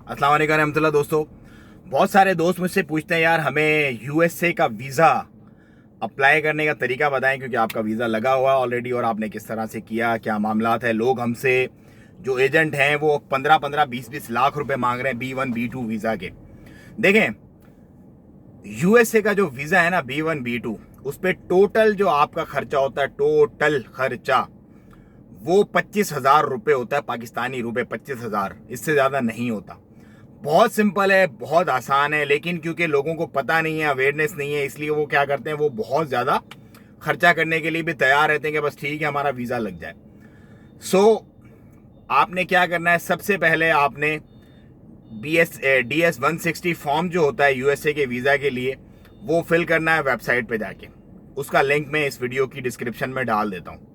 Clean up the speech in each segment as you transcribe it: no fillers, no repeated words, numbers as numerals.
अस्सलाम वालेकुम रहमतुल्लाह। दोस्तों, बहुत सारे दोस्त मुझसे पूछते हैं यार हमें यूएसए का वीज़ा अप्लाई करने का तरीका बताएं, क्योंकि आपका वीज़ा लगा हुआ है ऑलरेडी और आपने किस तरह से किया, क्या मामलात है। लोग हमसे जो एजेंट हैं वो 15-15, 20-20 लाख रुपए मांग रहे हैं B1 B2 वीज़ा के। देखें, यूएसए का जो वीज़ा है ना B1 B2, उस पर टोटल जो आपका खर्चा होता है, टोटल खर्चा वो 25,000 रुपये होता है, पाकिस्तानी रुपए 25,000, इससे ज़्यादा नहीं होता। बहुत सिंपल है, बहुत आसान है, लेकिन क्योंकि लोगों को पता नहीं है, अवेयरनेस नहीं है, इसलिए वो क्या करते हैं, वो बहुत ज़्यादा खर्चा करने के लिए भी तैयार रहते हैं कि बस ठीक है हमारा वीज़ा लग जाए। आपने क्या करना है, सबसे पहले आपने DS 160 फॉर्म जो होता है यूएसए के वीज़ा के लिए, वो फिल करना है वेबसाइट पे जाके। उसका लिंक मैं इस वीडियो की डिस्क्रिप्शन में डाल देता हूँ।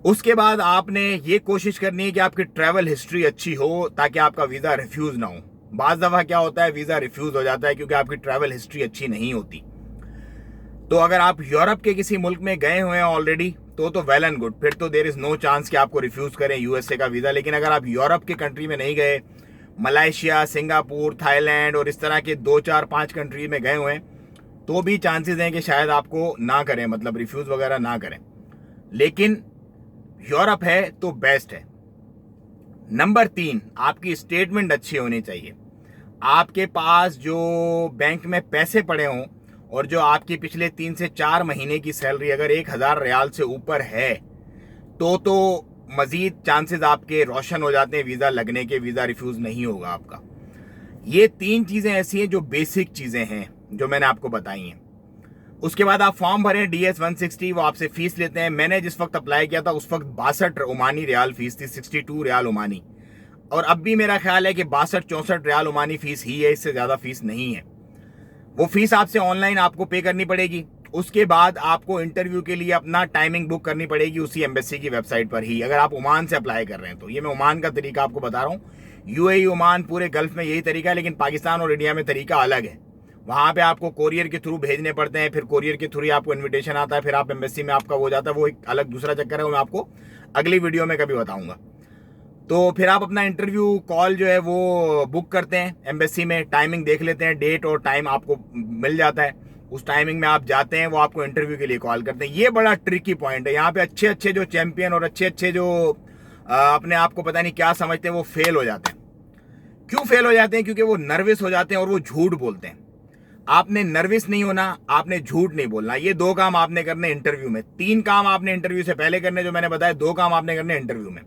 उसके बाद आपने ये कोशिश करनी है कि आपकी ट्रैवल हिस्ट्री अच्छी हो, ताकि आपका वीज़ा रिफ्यूज़ ना हो। बाज़ दफ़ा क्या होता है, वीज़ा रिफ्यूज़ हो जाता है क्योंकि आपकी ट्रैवल हिस्ट्री अच्छी नहीं होती। तो अगर आप यूरोप के किसी मुल्क में गए हुए हैं ऑलरेडी तो वेल एंड गुड, फिर तो देयर इज़ नो चांस कि आपको रिफ्यूज़ करें यूएसए का वीज़ा। लेकिन अगर आप यूरोप के कंट्री में नहीं गए, मलेशिया, सिंगापुर, थाईलैंड और इस तरह के 2-4-5 कंट्री में गए हुए हैं, तो भी चांसेस हैं कि शायद आपको ना करें, मतलब रिफ्यूज़ वगैरह ना करें। लेकिन यूरोप है तो बेस्ट है। नंबर 3, आपकी स्टेटमेंट अच्छी होनी चाहिए। आपके पास जो बैंक में पैसे पड़े हों और जो आपकी पिछले 3 से 4 महीने की सैलरी अगर 1,000 रियाल से ऊपर है, तो मजीद चांसेस आपके रोशन हो जाते हैं वीज़ा लगने के, वीज़ा रिफ्यूज़ नहीं होगा आपका। ये 3 चीज़ें ऐसी हैं जो बेसिक चीज़ें हैं जो मैंने आपको बताई हैं। उसके बाद आप फॉर्म भरें DS 160, वो आपसे फीस लेते हैं। मैंने जिस वक्त अप्लाई किया था उस वक्त 62 ओमानी रियाल फीस थी, 62 रियाल ओमानी। और अब भी मेरा ख्याल है कि 62-64 रियाल ओमानी फीस ही है, इससे ज़्यादा फीस नहीं है। वो फीस आपसे ऑनलाइन आपको पे करनी पड़ेगी। उसके बाद आपको इंटरव्यू के लिए अपना टाइमिंग बुक करनी पड़ेगी उसी एम्बेसी की वेबसाइट पर ही, अगर आप ओमान से अप्लाई कर रहे हैं तो। ये मैं ओमान का तरीका आपको बता रहा हूँ। यूएई, ओमान, पूरे गल्फ में यही तरीका है, लेकिन पाकिस्तान और इंडिया में तरीका अलग है। वहाँ पे आपको कोरियर के थ्रू भेजने पड़ते हैं, फिर कोरियर के थ्रू ही आपको इन्विटेशन आता है, फिर आप एम्बेसी में आपका हो जाता है। वो एक अलग दूसरा चक्कर है, वो मैं आपको अगली वीडियो में कभी बताऊंगा। तो फिर आप अपना इंटरव्यू कॉल जो है वो बुक करते हैं एम्बेसी में, टाइमिंग देख लेते हैं, डेट और टाइम आपको मिल जाता है। उस टाइमिंग में आप जाते हैं, वो आपको इंटरव्यू के लिए कॉल करते हैं। ये बड़ा ट्रिकी पॉइंट है। यहाँ पे अच्छे अच्छे जो चैंपियन और अच्छे अच्छे जो अपने आप को पता नहीं क्या समझते हैं, वो फेल हो जाते हैं। क्यों फेल हो जाते हैं? क्योंकि वो नर्वस हो जाते हैं और वो झूठ बोलते हैं। आपने नर्वस नहीं होना, आपने झूठ नहीं बोलना। ये 2 काम आपने करने इंटरव्यू में। 3 काम आपने इंटरव्यू से पहले करने, जो मैंने बताया, 2 काम आपने करने इंटरव्यू में।